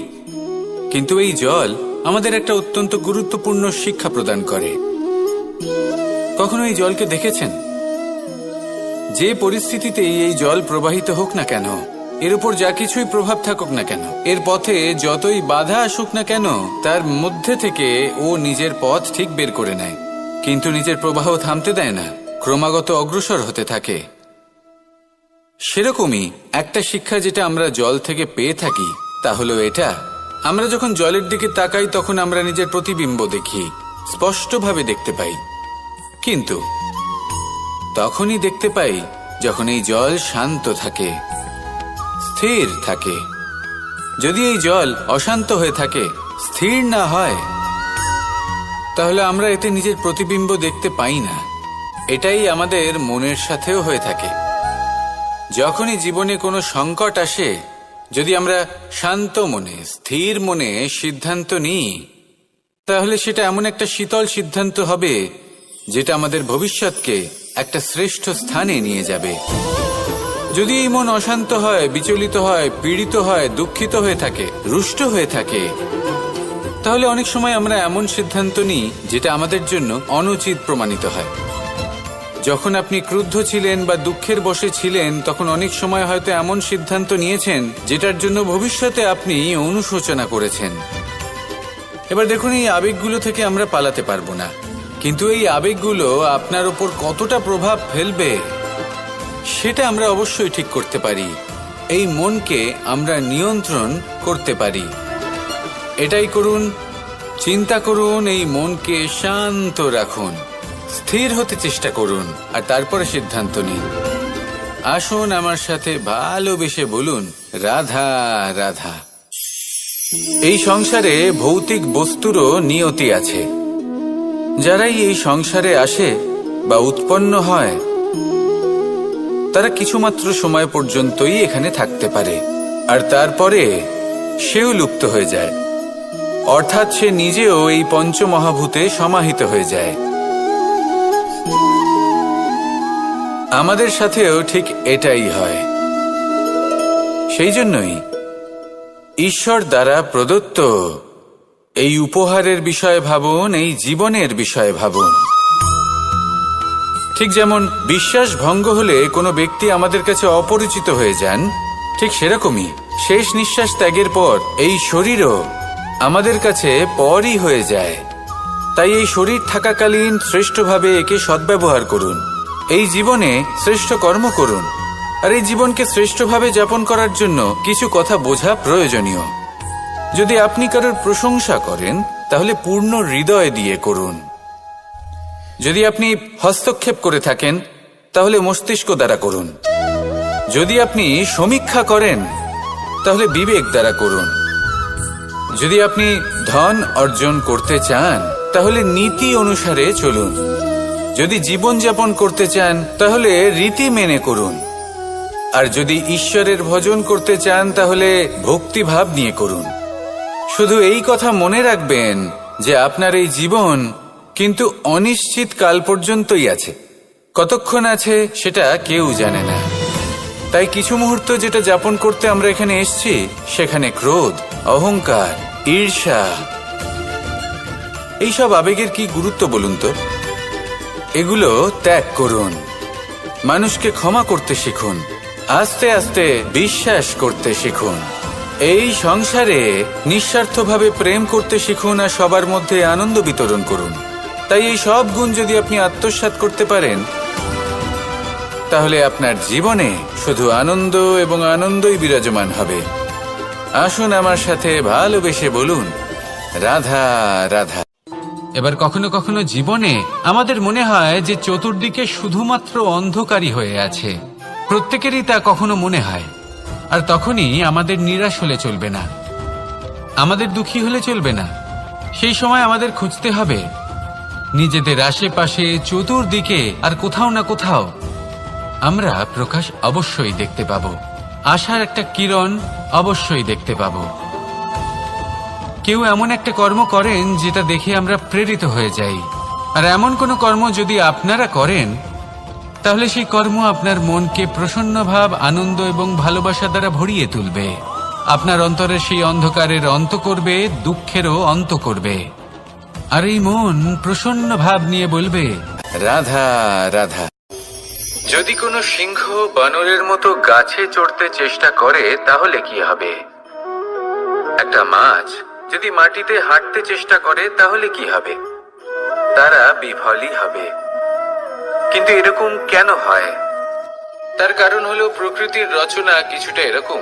কিন্তু এই জল আমাদের একটা অত্যন্ত গুরুত্বপূর্ণ শিক্ষা প্রদান করে। কখনো এই জলকে দেখেছেন? যে পরিস্থিতিতেই এই জল প্রবাহিত হোক না কেন, এর উপর যা কিছুই প্রভাব থাকুক না কেন, এর পথে যতই বাধা আসুক না কেন, তার মধ্যে থেকে ও নিজের পথ ঠিক বের করে নেয়, কিন্তু নিজের প্রবাহ থামতে দেয় না, ক্রমাগত অগ্রসর হতে থাকে। সেরকমই একটা শিক্ষা যেটা আমরা জল থেকে পেয়ে থাকি, তা হলো এটা: আমরা যখন জলের দিকে তাকাই, তখন আমরা নিজের প্রতিবিম্ব দেখি, স্পষ্টভাবে দেখতে পাই। কিন্তু তখনই দেখতে পাই যখন এই জল শান্ত থাকে, স্থির থাকে। যদি এই জল অশান্ত হয়ে থাকে, স্থির না হয়, তাহলে আমরা এতে নিজের প্রতিবিম্ব দেখতে পাই না। এটাই আমাদের মনের সাথেও হয়ে থাকে। যখনই জীবনে কোনো সংকট আসে, যদি আমরা শান্ত মনে, স্থির মনে সিদ্ধান্ত নিই, তাহলে সেটা এমন একটা শীতল সিদ্ধান্ত হবে যেটা আমাদের ভবিষ্যৎকে একটা শ্রেষ্ঠ স্থানে নিয়ে যাবে। যদি এই মন অশান্ত হয়, বিচলিত হয়, পীড়িত হয়, দুঃখিত হয়ে থাকে, রুষ্ট হয়ে থাকে, তাহলে অনেক সময় আমরা এমন সিদ্ধান্ত নিই যেটা আমাদের জন্য অনুচিত প্রমাণিত হয়। যখন আপনি ক্রুদ্ধ ছিলেন বা দুঃখের বশে ছিলেন, তখন অনেক সময় হয়তো এমন সিদ্ধান্ত নিয়েছেন যেটার জন্য ভবিষ্যতে আপনি অনুশোচনা করেছেন। এবার দেখুন, এই আবেগগুলো থেকে আমরা পালাতে পারবো না, কিন্তু এই আবেগগুলো আপনার উপর কতটা প্রভাব ফেলবে সেটা আমরা অবশ্যই ঠিক করতে পারি। এই মনকে আমরা নিয়ন্ত্রণ করতে পারি। এটাই করুন, চিন্তা করুন, এই মনকে শান্ত রাখুন, স্থির হতে চেষ্টা করুন, আর তারপরে সিদ্ধান্ত নিন। আসুন আমার সাথে ভালোবেসে বলুন, রাধা রাধা। এই সংসারে ভৌতিক বস্তুরও নিয়তি আছে। যারাই এই সংসারে আসে বা উৎপন্ন হয়, তারা কিছুমাত্র সময় পর্যন্তই এখানে থাকতে পারে, আর তারপরে সেও লুপ্ত হয়ে যায়, অর্থাৎ সে নিজেও এই পঞ্চমহাভূতে সমাহিত হয়ে যায়। আমাদের সাথেও ঠিক এটাই হয়। সেই জন্যই ঈশ্বর দ্বারা প্রদত্ত এই উপহারের বিষয়ে ভাবুন, এই জীবনের বিষয়ে ভাবুন। ঠিক যেমন বিশ্বাস ভঙ্গ হলে কোনো ব্যক্তি আমাদের কাছে অপরিচিত হয়ে যান, ঠিক সেরকমই শেষ নিঃশ্বাস ত্যাগের পর এই শরীরও আমাদের কাছে পরই হয়ে যায়। তাই এই শরীর থাকাকালীন শ্রেষ্ঠভাবে একে সদ্ব্যবহার করুন, এই জীবনে শ্রেষ্ঠ কর্ম করুন, আর এই জীবনকে শ্রেষ্ঠভাবে যাপন করার জন্য কিছু কথা বোঝা প্রয়োজনীয়। যদি আপনি কারোর প্রশংসা করেন, তাহলে পূর্ণ হৃদয় দিয়ে করুন। যদি আপনি হস্তক্ষেপ করে থাকেন, তাহলে মস্তিষ্ক দ্বারা করুন। যদি আপনি সমীক্ষা করেন, তাহলে বিবেক দ্বারা করুন। যদি আপনি ধন অর্জন করতে চান, তাহলে নীতি অনুসারে চলুন। যদি জীবনযাপন করতে চান, তাহলে রীতি মেনে করুন। আর যদি ঈশ্বরের ভজন করতে চান, তাহলে ভক্তিভাব নিয়ে করুন। শুধু এই কথা মনে রাখবেন যে আপনার এই জীবন কিন্তু অনিশ্চিত কাল পর্যন্তই আছে। কতক্ষণ আছে সেটা কেউ জানে না। তাই কিছু মুহূর্ত যেটা যাপন করতে আমরা এখানে এসেছি, সেখানে ক্রোধ, অহংকার, ঈর্ষা, এইসব আবেগের কি গুরুত্ব বলুন তো? এগুলো ত্যাগ করুন। মানুষকে ক্ষমা করতে শিখুন, আস্তে আস্তে বিশ্বাস করতে শিখুন। এই সংসারে নিঃস্বার্থভাবে প্রেম করতে শিখুন, আর সবার মধ্যে আনন্দ বিতরণ করুন। তাই এই সব গুণ যদি আপনি আত্মসাৎ করতে পারেন, তাহলে আপনার জীবনে শুধু আনন্দ এবং আনন্দই বিরাজমান হবে। আসুন আমার সাথে ভালোবেসে বলুন, রাধা রাধা। এবার কখনো কখনো জীবনে আমাদের মনে হয় যে চতুর্দিকে শুধুমাত্র অন্ধকারই হয়ে আছে। প্রত্যেকেরই তা কখনো মনে হয়। আর তখনই আমাদের নিরাশ হলে চলবে না, আমাদের দুঃখী হলে চলবে না। সেই সময় আমাদের খুঁজতে হবে নিজেদের আশেপাশে, চতুর্দিকে, আর কোথাও না কোথাও আমরা প্রকাশ অবশ্যই দেখতে পাব, আশার একটা কিরণ অবশ্যই দেখতে পাব। কেউ এমন একটা কর্ম করেন যেটা দেখে আমরা প্রেরিত হয়ে যাই, আর এমন কোনো কর্ম যদি আপনারা করেন, তাহলে সেই কর্ম আপনার মনকে প্রসন্ন ভাব, আনন্দ এবং ভালোবাসা দ্বারা ভরিয়ে তুলবে। আপনার অন্তরের সেই অন্ধকারের অন্ত করবে, দুঃখেরও অন্ত করবে। আর এই মন প্রসন্ন ভাব নিয়ে বলবে, রাধা রাধা। যদি কোনো সিংহ বানরের মতো গাছে চড়তে চেষ্টা করে, তাহলে কি হবে? একটা মাছ যদি মাটিতে হাঁটতে চেষ্টা করে, তাহলে কি হবে? তারা বিফলই হবে। কিন্তু এরকম কেন হয়? তার কারণ হলো প্রকৃতির রচনা কিছুটা এরকম।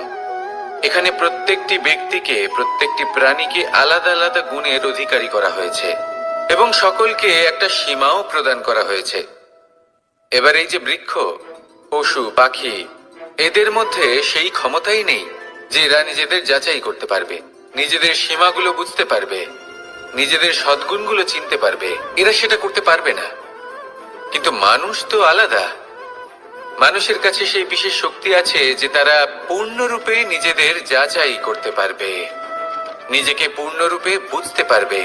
এখানে প্রত্যেকটি ব্যক্তিকে, প্রত্যেকটি প্রাণীকে আলাদা আলাদা গুণের অধিকারী করা হয়েছে, এবং সকলকে একটা সীমাও প্রদান করা হয়েছে। এবার এই যে বৃক্ষ, পশু, পাখি, এদের মধ্যে সেই ক্ষমতাই নেই যে এরা নিজেদের যাচাই করতে পারবে, নিজেদের সীমাগুলো বুঝতে পারবে, নিজেদের সদ্গুণগুলো চিনতে পারবে, এরা সেটা করতে পারবে না। কিন্তু মানুষ তো আলাদা। মানুষের কাছে সেই বিশেষ শক্তি আছে যে তারা পূর্ণরূপে নিজেদের যাচাই করতে পারবে, নিজেকে পূর্ণরূপে বুঝতে পারবে,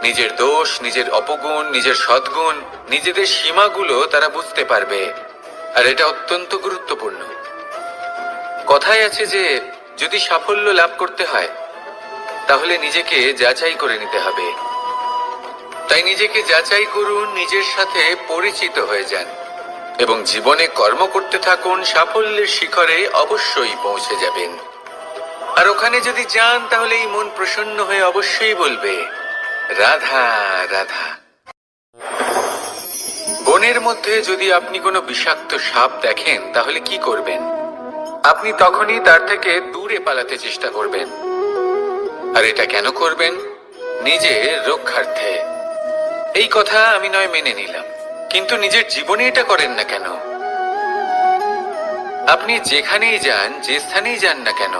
নিজের দোষ, নিজের অপগুণ, নিজের সদ্গুণ, নিজেদের সীমাগুলো তারা বুঝতে পারবে। আর এটা অত্যন্ত গুরুত্বপূর্ণ। কথায় আছে যে যদি সাফল্য লাভ করতে হয় তাহলে নিজেকে যাচাই করে নিতে হবে। তাই নিজেকে যাচাই করুন, নিজের সাথে পরিচিত হয়ে যান এবং জীবনে কর্ম করতে থাকুন। সাফল্যের শিখরে অবশ্যই পৌঁছে যাবেন। আর ওখানে যদি যান তাহলে এই মন প্রসন্ন হয়ে অবশ্যই বলবে, রাধা রাধা। বনের মধ্যে যদি আপনি কোনো বিষাক্ত সাপ দেখেন তাহলে কি করবেন? আপনি তখনই তার থেকে দূরে পালাতে চেষ্টা করবেন। আর এটা কেন করবেন? নিজের রক্ষার্থে। এই কথা আমি নয় মেনে নিলাম, কিন্তু নিজের জীবনে এটা করেন না কেন? আপনি যেখানেই যান, যে স্থানেই যান না কেন,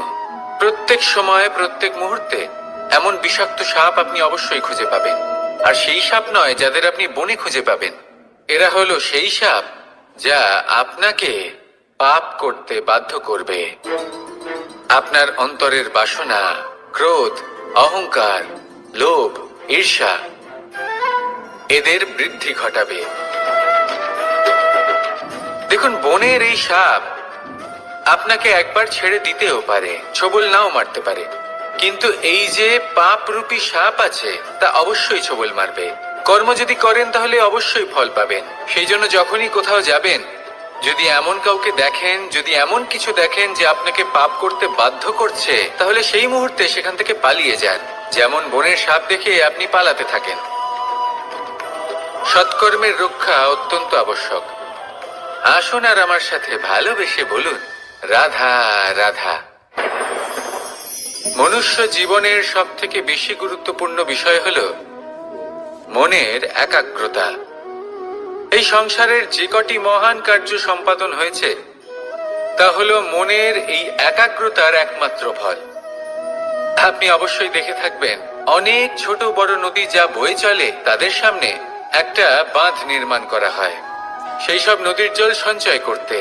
প্রত্যেক সময়, প্রত্যেক মুহূর্তে এমন বিষাক্ত সাপ আপনি অবশ্যই খুঁজে পাবেন। আর সেই সাপ নয় যাদের আপনি বনে খুঁজে পাবেন, এরা হলো সেই সাপ যা আপনাকে পাপ করতে বাধ্য করবে। আপনার অন্তরের বাসনা, ক্রোধ, অহংকার, লোভ, ঈর্ষা এদের বৃদ্ধি ঘটাবে। দেখুন, বনের এই সাপ আপনাকে একবার ছেড়ে দিতেও পারে, ছোবল নাও মারতে পারে, কিন্তু এই যে পাপরূপী সাপ আছে তা অবশ্যই ছোবল মারবে। কর্ম যদি করেন তাহলে অবশ্যই ফল পাবেন। সেই জন্য যখনই কোথাও যাবেন, যদি এমন কাউকে দেখেন, যদি এমন কিছু দেখেন যে আপনাকে পাপ করতে বাধ্য করছে, তাহলে সেই মুহূর্তে সেখান থেকে পালিয়ে যান। যেমন বনের সাপ দেখে আপনি পালাতে থাকেন। সৎকর্মের রক্ষা অত্যন্ত আবশ্যক। আসুন আর আমার সাথে ভালোবেসে বলুন, রাধা রাধা। মনুষ্য জীবনের সব থেকে বেশি গুরুত্বপূর্ণ বিষয় হল মনের একাগ্রতা। এই সংসারের যে কটি মহান কার্য সম্পাদন হয়েছে তা হল মনের এই একাগ্রতার একমাত্র ফল। আপনি অবশ্যই দেখে থাকবেন, অনেক ছোট বড় নদী যা বয়ে চলে তাদের সামনে একটা বাঁধ নির্মাণ করা হয় সেই সব নদীর জল সঞ্চয় করতে।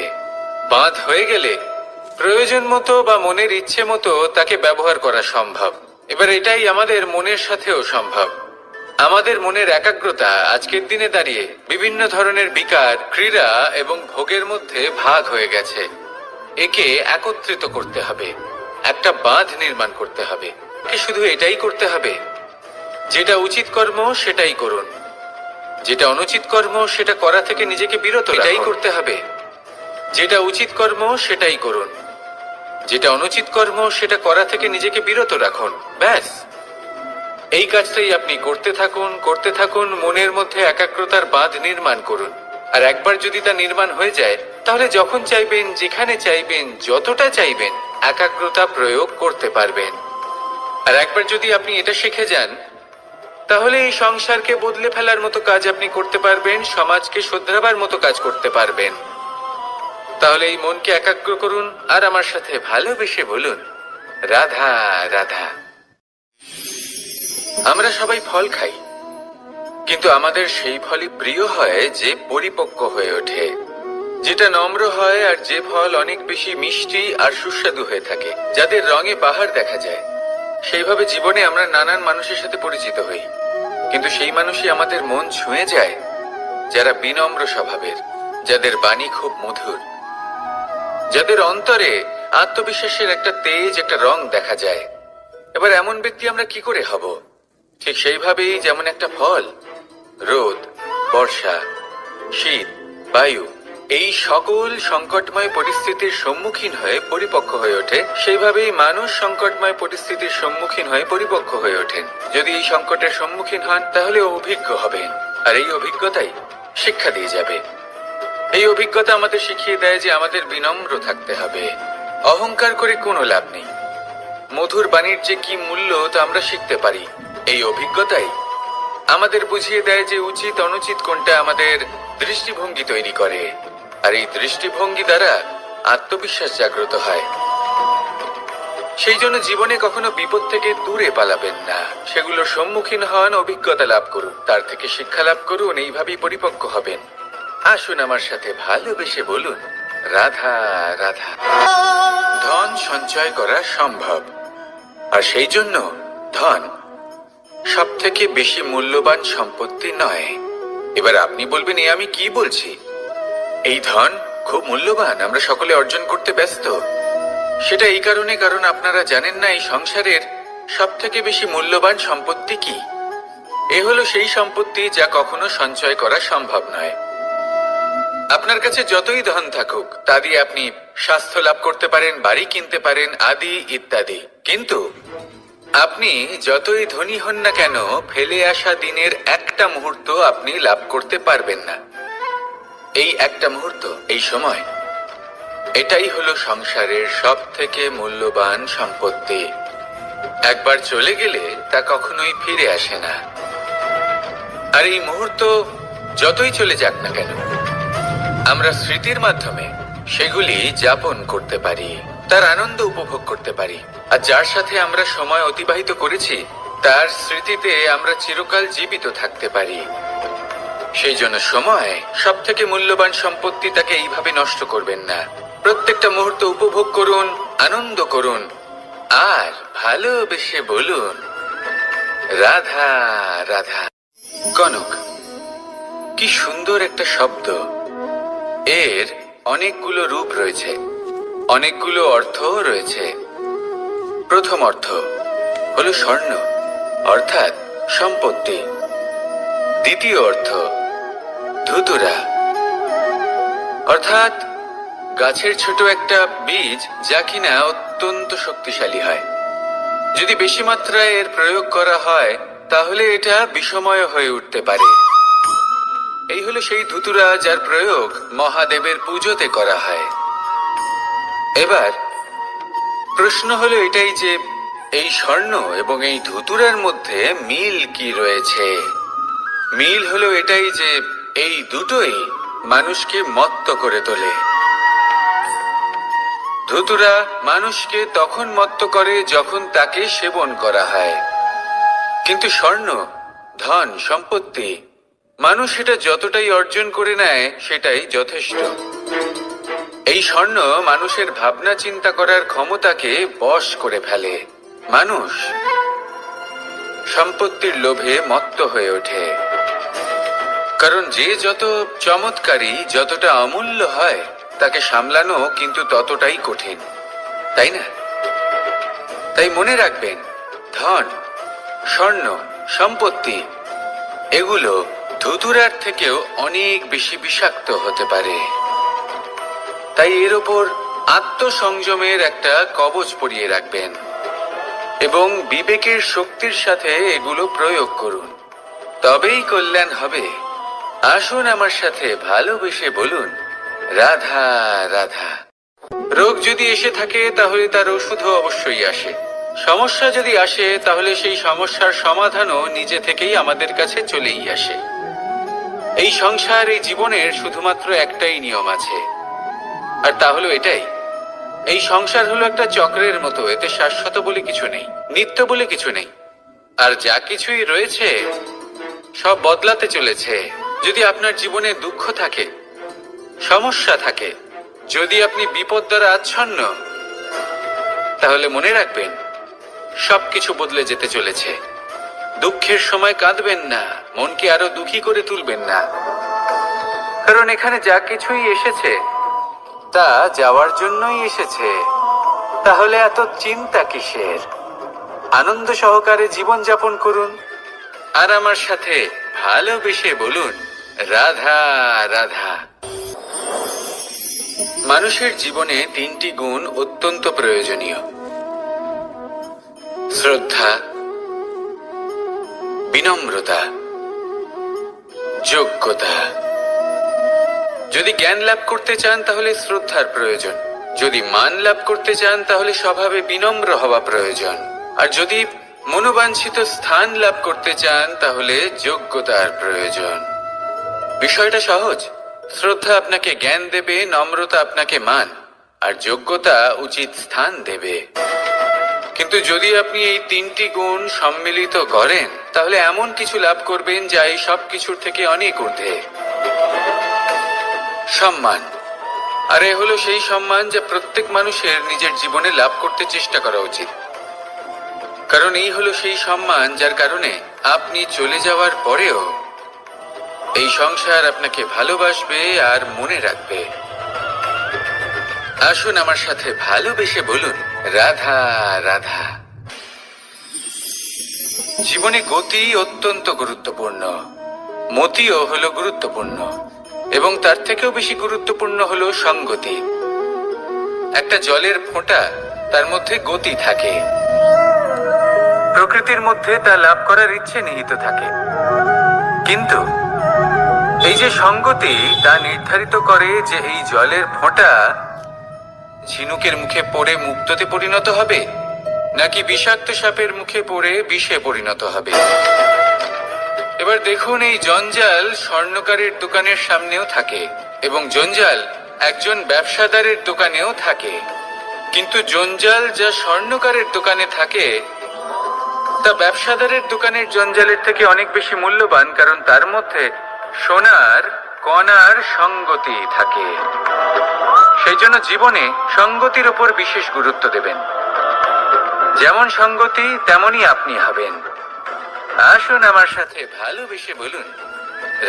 বাঁধ হয়ে গেলে প্রয়োজন মতো বা মনের ইচ্ছে মতো তাকে ব্যবহার করা সম্ভব। এবার এটাই আমাদের মনের সাথেও সম্ভব। আমাদের মনের একাগ্রতা আজকের দিনে দাঁড়িয়ে বিভিন্ন ধরনের বিকার, ক্রীড়া এবং ভোগের মধ্যে ভাগ হয়ে গেছে। একে একত্রিত করতে হবে, একটা বাঁধ নির্মাণ করতে হবে। শুধু এটাই করতে হবে, যেটা উচিত কর্ম সেটাই করুন, যেটা অনুচিত কর্ম সেটা করা থেকে নিজেকে বিরত রাখুন। এটাই করতে হবে, যেটা উচিত কর্ম সেটাই করুন, যেটা অনুচিত কর্ম সেটা করা থেকে নিজেকে বিরত রাখুন। ব্যাস, এই কাজটাই আপনি করতে থাকুন, করতে থাকুন। মনের মধ্যে একাগ্রতার বাঁধ নির্মাণ করুন। আর একবার যদি তা নির্মাণ হয়ে যায় তাহলে যখন চাইবেন, যেখানে চাইবেন, যতটা চাইবেন একাগ্রতা প্রয়োগ করতে পারবেন। আর একবার যদি আপনি এটা শিখে যান তাহলে এই সংসারকে বদলে ফেলার মতো কাজ আপনি করতে পারবেন, সমাজকে শুধরাবার মতো কাজ করতে পারবেন। তাহলে এই মনকে একাগ্র করুন আর আমার সাথে ভালোবেসে বলুন, রাধা রাধা। আমরা সবাই ফল খাই, কিন্তু আমাদের সেই ফলই প্রিয় হয় যে পরিপক্ক হয়ে ওঠে, যেটা নম্র হয়, আর যে ফল অনেক বেশি মিষ্টি আর সুস্বাদু হয়ে থাকে, যাদের রঙে বাহার দেখা যায়। সেইভাবে জীবনে আমরা নানান মানুষের সাথে পরিচিত হই, কিন্তু সেই মানুষই আমাদের মন ছুঁয়ে যায় যারা বিনম্র স্বভাবের, যাদের বাণী খুব মধুর, যাদের অন্তরে আত্মবিশ্বাসের একটা তেজ, একটা রং দেখা যায়। এবার এমন ব্যক্তি আমরা কি করে হব? ঠিক সেইভাবেই যেমন একটা ফল রোদ, বর্ষা, শীত, বায়ু এই সকল সংকটময় পরিস্থিতির সম্মুখীন হয়ে পরিপক্ক হয়ে ওঠে, সেইভাবেই মানুষ সংকটময় পরিস্থিতির সম্মুখীন হয়ে পরিপক্ক হয়ে ওঠেন। যদি এই সংকটের সম্মুখীন হন তাহলে অভিজ্ঞ হবেন, আর এই অভিজ্ঞতাই শিক্ষা দিয়ে যাবে। এই অভিজ্ঞতা আমাদের শিখিয়ে দেয় যে আমাদের বিনম্র থাকতে হবে। অহংকার করে কোনো লাভ নেই। মধুর বাণীর যে কি মূল্য তা আমরা শিখতে পারি। এই অভিজ্ঞতাই আমাদের বুঝিয়ে দেয় যে উচিত অনুচিত কোনটা, আমাদের দৃষ্টিভঙ্গি তৈরি করে, আর এই দৃষ্টিভঙ্গি দ্বারা আত্মবিশ্বাস জাগ্রত হয়। সেই জন্য জীবনে কখনো বিপদ থেকে দূরে পালাবেন না, সেগুলোর সম্মুখীন হন, অভিজ্ঞতা লাভ করুন, তার থেকে শিক্ষা লাভ করুন, এইভাবেই পরিপক্ক হবেন। আসুন আমার সাথে ভালোবেসে বলুন, রাধা রাধা। ধন সঞ্চয় করা সম্ভব, আর সেই জন্য ধন সব থেকে বেশি মূল্যবান সম্পত্তি নয়। এবার আপনি বলবেন, এ আমি কি বলছি? এই ধন খুব মূল্যবান, আমরা সকলে অর্জন করতে ব্যস্ত। সেটা এই কারণে, কারণ আপনারা জানেন না এই সংসারের সব থেকে বেশি মূল্যবান সম্পত্তি কি। এ হলো সেই সম্পত্তি যা কখনো সঞ্চয় করা সম্ভব নয়। আপনার কাছে যতই ধন থাকুক তা দিয়ে আপনি স্বাস্থ্য লাভ করতে পারেন, বাড়ি কিনতে পারেন, আদি ইত্যাদি, কিন্তু আপনি যতই ধনী হন না কেন, ফেলে আসা দিনের একটা মুহূর্ত আপনি লাভ করতে পারবেন না। এই একটা মুহূর্ত, এই সময়, এটাই হলো সংসারের সব থেকে মূল্যবান সম্পত্তি। একবার চলে গেলে তা কখনোই ফিরে আসে না। আর এই মুহূর্ত যতই চলে যাক না কেন, আমরা স্মৃতির মাধ্যমে সেগুলি যাপন করতে পারি, তার আনন্দ উপভোগ করতে পারি। আর যার সাথে আমরা সময় অতিবাহিত করেছি তার স্মৃতিতে আমরা চিরকাল জীবিত থাকতে পারি। সেই জন্য সময় সব থেকে মূল্যবান সম্পত্তি, তাকে এইভাবে নষ্ট করবেন না। প্রত্যেকটা মুহূর্ত উপভোগ করুন, আনন্দ করুন, আর ভালোবেসে বলুন, রাধা রাধা। কনক, কি সুন্দর একটা শব্দ। এর অনেকগুলো রূপ রয়েছে, অনেকগুলো অর্থও রয়েছে। প্রথম অর্থ হলো স্বর্ণ, অর্থাৎ সম্পত্তি। দ্বিতীয় অর্থ ধুতুরা, অর্থাৎ গাছের ছোট একটা বীজ, যা কিনা অত্যন্ত শক্তিশালী হয়। যদি বেশি মাত্রায় এর প্রয়োগ করা হয় তাহলে এটা বিষময় হয়ে উঠতে পারে। এই হলো সেই ধুতুরা যার প্রয়োগ মহাদেবের পুজোতে করা হয়। এবার প্রশ্ন হলো এটাই যে এই স্বর্ণ এবং এই ধুতুরার মধ্যে মিল কি রয়েছে। মিল হলো এটাই যে এই দুটোই মানুষকে মত্ত করে তোলে। ধুতুরা মানুষকে তখন মত্ত করে যখন তাকে সেবন করা হয়, কিন্তু স্বর্ণ, ধন, সম্পত্তি, মানুষ এটা যতটাই অর্জন করে নেয় সেটাই যথেষ্ট। এই স্বর্ণ মানুষের ভাবনা চিন্তা করার ক্ষমতাকে বশ করে ফেলে। মানুষ সম্পত্তির লোভে মত্ত হয়ে ওঠে, কারণ যে যত চমৎকারী, যতটা অমূল্য হয় তাকে সামলানো কিন্তু ততটাই কঠিন, তাই না? তাই মনে রাখবেন, ধন, স্বর্ণ, সম্পত্তি এগুলো ধুতুরার থেকেও অনেক বেশি বিষাক্ত হতে পারে। তাই এর ওপর আত্মসংযমের একটা কবচ পরিয়ে রাখবেন এবং বিবেকের শক্তির সাথে এগুলো প্রয়োগ করুন, তবেই কল্যাণ হবে। আসুন আমার সাথে ভালোবেসে বলুন, রাধা রাধা। রোগ যদি এসে থাকে তাহলে তার ওষুধও অবশ্যই আসে। সমস্যা যদি আসে তাহলে সেই সমস্যার সমাধানও নিজে থেকেই আমাদের কাছে চলেই আসে। এই সংসার, এই জীবনের শুধুমাত্র একটাই নিয়ম আছে, আর তা হলো এটাই, এই সংসার হলো একটা চক্রের মতো। এতে শাশ্বত বলে কিছু নেই, নিত্য বলে কিছু নেই, আর যা কিছুই রয়েছে সব বদলাতে চলেছে। যদি আপনার জীবনে দুঃখ থাকে, সমস্যা থাকে, যদি আপনি বিপদ দ্বারা আচ্ছন্ন, তাহলে মনে রাখবেন সবকিছু বদলে যেতে চলেছে। দুঃখের সময় কাঁদবেন না, মনকে আরো দুঃখী করে তুলবেন না, কারণ এখানে যা কিছুই এসেছে তা যাওয়ার জন্যই এসেছে। তাহলে এত চিন্তা কিসের? আনন্দ সহকারে জীবন যাপন করুন, আর আমার সাথে ভালোবেসে বলুন, রাধা রাধা। মানুষের জীবনে তিনটি গুণ অত্যন্ত প্রয়োজনীয়: শ্রদ্ধা, বিনম্রতা, যোগ্যতা। যদি জ্ঞান লাভ করতে চান তাহলে শ্রদ্ধার প্রয়োজন, যদি মান লাভ করতে চান তাহলে স্বভাবে বিনম্র হওয়া প্রয়োজন, আর যদি মনোবাঞ্ছিত স্থান লাভ করতে চান তাহলে যোগ্যতার প্রয়োজন। বিষয়টা সহজ। শ্রদ্ধা আপনাকে জ্ঞান দেবে, নম্রতা আপনাকে মান, আর যোগ্যতা উচিত স্থান দেবে। কিন্তু যদি আপনি এই তিনটি গুণ সম্মিলিত করেন তাহলে এমন কিছু লাভ করবেন যা এই সব কিছুর থেকে অনেক ঊর্ধ্বে। সম্মান। আর এ হলো সেই সম্মান যা প্রত্যেক মানুষের নিজের জীবনে লাভ করতে চেষ্টা করা উচিত। কারণ এই হলো সেই সম্মান যার কারণে আপনি চলে যাওয়ার পরেও এই সংসার আপনাকে ভালোবাসবে আর মনে রাখবে। আসুন আমার সাথে ভালোবেসে বলুন, রাধা রাধা। জীবনে গতি অত্যন্ত গুরুত্বপূর্ণ, মতিও হলো গুরুত্বপূর্ণ, এবং তার থেকেও বেশি গুরুত্বপূর্ণ হলো সঙ্গতি। একটা জলের ফোঁটা, তার মধ্যে গতি থাকে, প্রকৃতির মধ্যে তা লাভ করার ইচ্ছে নিহিত থাকে। কিন্তু এই যে সঙ্গতি, তা নির্ধারিত করে যে এই জলের ফোঁটা ঝিনুকের মুখে পড়ে মুক্ততে পরিণত হবে নাকি বিষাক্ত সাপের মুখে পড়ে বিষে পরিণত হবে। এবার দেখুন, এই জঞ্জাল স্বর্ণকারের দোকানের সামনেও থাকে এবং জঞ্জাল একজন ব্যবসাদারের দোকানেও থাকে। কিন্তু জঞ্জাল যা স্বর্ণকারের দোকানে থাকে তা ব্যবসাদারের দোকানের জঞ্জালের থেকে অনেক বেশি মূল্যবান, কারণ তার মধ্যে সোনার কণার সঙ্গতি থাকে। সেই জন্য জীবনে সঙ্গতির উপর বিশেষ গুরুত্ব দেবেন। যেমন সঙ্গতি তেমনই আপনি হবেন। আসুন আমার সাথে ভালোবেসে বলুন,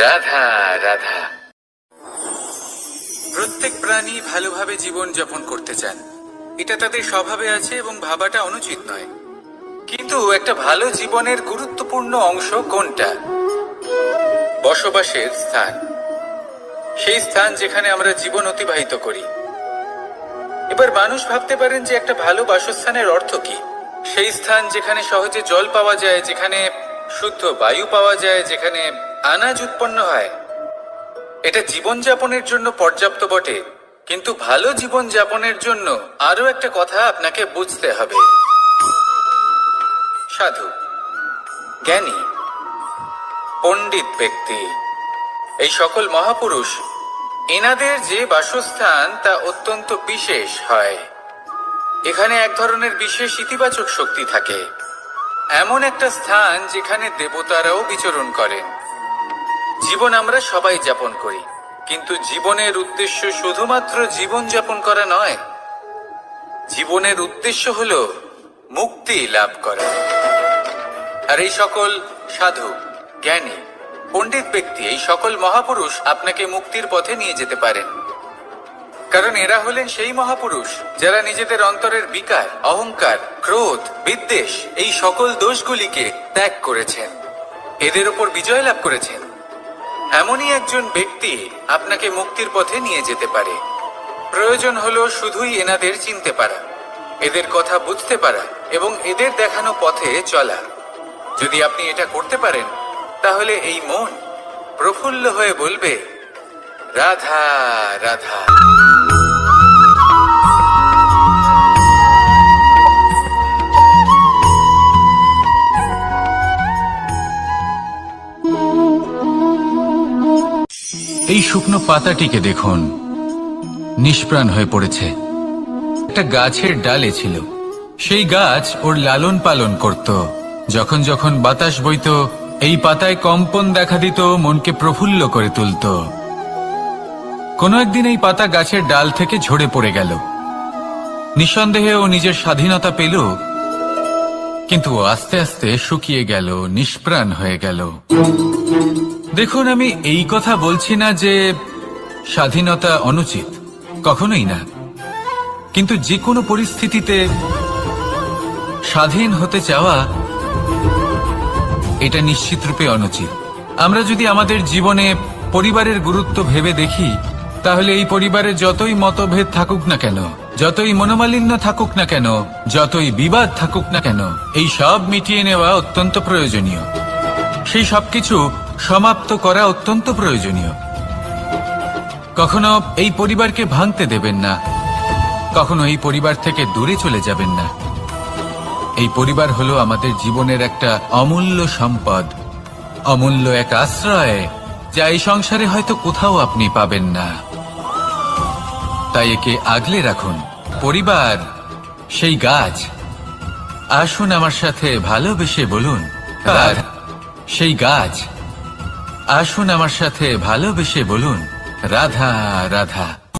রাধা রাধা। প্রত্যেক প্রাণী ভালোভাবে জীবন যাপন করতে চান, এটা তাদের স্বভাবে আছে এবং ভাবাটা অনুচিত নয়। কিন্তু একটা ভালো জীবনের গুরুত্বপূর্ণ অংশ কোনটা? বসবাসের স্থান। সেই স্থান যেখানে আমরা জীবন অতিবাহিত করি। এবার মানুষ ভাবতে পারেন যে একটা ভালো বাসস্থানের অর্থ কি? সেই স্থান যেখানে সহজে জল পাওয়া যায়, যেখানে শুদ্ধ বায়ু পাওয়া যায়, যেখানে আনাজ উৎপন্ন হয়। এটা জীবনযাপনের জন্য পর্যাপ্ত বটে, কিন্তু ভালো জীবনযাপনের জন্য আরো একটা কথা আপনাকে বুঝতে হবে। সাধু, জ্ঞানী, পণ্ডিত ব্যক্তি, এই সকল মহাপুরুষ, এনাদের যে বাসস্থান তা অত্যন্ত বিশেষ হয়। এখানে এক ধরনের বিশেষ ইতিবাচক শক্তি থাকে, এমন একটা স্থান যেখানে দেবতারাও বিচরণ করেন। জীবন আমরা সবাই যাপন করি, কিন্তু জীবনের উদ্দেশ্য শুধুমাত্র জীবন যাপন করা নয়। জীবনের উদ্দেশ্য হলো মুক্তি লাভ করা। আর এই সকল সাধু, জ্ঞানী, পণ্ডিত ব্যক্তি, এই সকল মহাপুরুষ আপনাকে মুক্তির পথে নিয়ে যেতে পারেন। কারণ এরা হলেন সেই মহাপুরুষ যারা নিজেদের অন্তরের বিকার, অহংকার, ক্রোধ, বিদ্বেষ, এই সকল দোষগুলিকে ত্যাগ করেছেন, এদের ওপর বিজয় লাভ করেছেন। এমনই একজন ব্যক্তি আপনাকে মুক্তির পথে নিয়ে যেতে পারে। প্রয়োজন হলো শুধুই এনাদের চিনতে পারা, এদের কথা বুঝতে পারা এবং এদের দেখানো পথে চলা। যদি আপনি এটা করতে পারেন তাহলে এই মন প্রফুল্ল হয়ে বলবে, রাধা রাধা। এই শুকনো পাতাটিকে দেখুন, নিষ্প্রাণ হয়ে পড়েছে। একটা গাছের ডালে ছিল, সেই গাছ ওর লালন পালন করত। যখন যখন বাতাস বইত, এই পাতায় কম্পন দেখা দিত, মনকে প্রফুল্ল করে তুলত। কোনো একদিন এই পাতা গাছের ডাল থেকে ঝরে পড়ে গেল। নিঃসন্দেহে ও নিজের স্বাধীনতা পেল, কিন্তু আস্তে আস্তে শুকিয়ে গেল, নিষ্প্রাণ হয়ে গেল। দেখুন, আমি এই কথা বলছি না যে স্বাধীনতা অনুচিত, কখনোই না। কিন্তু যে কোনো পরিস্থিতিতে স্বাধীন হতে চাওয়া এটা নিশ্চিতরূপে অনুচিত। আমরা যদি আমাদের জীবনে পরিবারের গুরুত্ব ভেবে দেখি, তাহলে এই পরিবারে যতই মতভেদ থাকুক না কেন, যতই মনোমালিন্য থাকুক না কেন, যতই বিবাদ থাকুক না কেন, এই সব মিটিয়ে নেওয়া অত্যন্ত প্রয়োজনীয়। সেই সবকিছু সমাপ্ত করা অত্যন্ত প্রয়োজনীয়। কখনো এই পরিবারকে ভাঙতে দেবেন না, কখনো এই পরিবার থেকে দূরে চলে যাবেন না। এই পরিবার হলো আমাদের জীবনের একটা অমূল্য সম্পদ, অমূল্য এক আশ্রয়, যা এই সংসারে হয়তো কোথাও আপনি পাবেন না। তাই একে আগলে রাখুন। পরিবার সেই গাছ আসুন আমার সাথে ভালোবেসে বলুন রাধা। সেই গাছ, আসুন আমার সাথে ভালোবেসে বলুন রাধা রাধা।